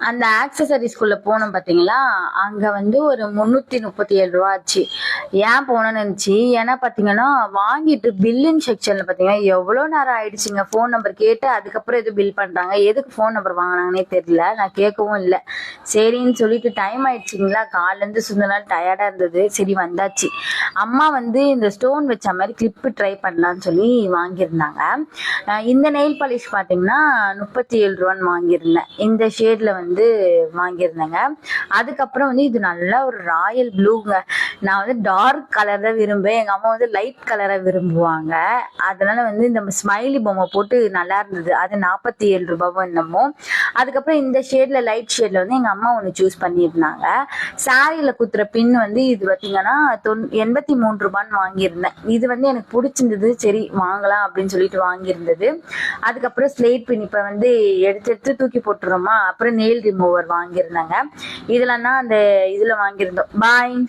அந்த ஆக்சசரிஸ்குள்ள போனோம் பாத்தீங்களா, அங்க வந்து ஒரு 337 ரூபா ஆச்சு. ஏன் போனோம்னு இருந்துச்சு, ஏன்னா பாத்தீங்கன்னா வாங்கிட்டு பில்லிங் செக்ஷன்ல பாத்தீங்கன்னா எவ்வளவு நேரம் ஆயிடுச்சுங்க. போன் நம்பர் கேட்டு அதுக்கப்புறம் எது பில் பண்றாங்க, எதுக்கு போன் நம்பர் வாங்கினாங்கன்னே தெரியல. நான் கேட்கவும் இல்லை. சரின்னு சொல்லிட்டு டைம் ஆயிடுச்சுங்களா, காலைல இருந்து சுந்த நாள் டயர்டா இருந்தது. சரி வந்தாச்சு. அம்மா வந்து இந்த ஸ்டோன் வச்ச மாதிரி கிளிப்பு ட்ரை பண்ணலான்னு சொல்லி வாங்கியிருந்தாங்க. இந்த நெயில் பாலிஷ் பாத்தீங்கன்னா 37 ரூபான்னு வாங்கியிருந்தேன். இந்த ஷேட்ல வந்து வாங்கியிருந்தேங்க. அதுக்கப்புறம் வந்து இது நல்லா ஒரு ராயல் ப்ளூங்க. நான் வந்து டார்க் கலர் தான் விரும்புவேன். எங்க அம்மா வந்து லைட் கலரை விரும்புவாங்க. அதனால வந்து இந்த ஸ்மைலி பொம்மை போட்டு நல்லா இருந்தது. அது 47 ரூபாவும் என்னமோ. அதுக்கப்புறம் இந்த ஷேட்ல லைட் ஷேட்ல வந்து எங்க அம்மா ஒன்று சூஸ் பண்ணியிருந்தாங்க. சாரியில குத்துற பின் வந்து இது பார்த்தீங்கன்னா 83 ரூபான்னு வாங்கியிருந்தேன். இது வந்து எனக்கு பிடிச்சிருந்தது. சரி வாங்கலாம் அப்படின்னு சொல்லிட்டு வாங்கியிருந்தது. அதுக்கப்புறம் ஸ்லேட் பின் இப்போ வந்து எடுத்து தூக்கி போட்டுறோமா. அப்புறம் நெயில் ரிமூவர் வாங்கியிருந்தாங்க. இதெல்லாம் தான் அந்த இதில் வாங்கியிருந்தோம். பாய்.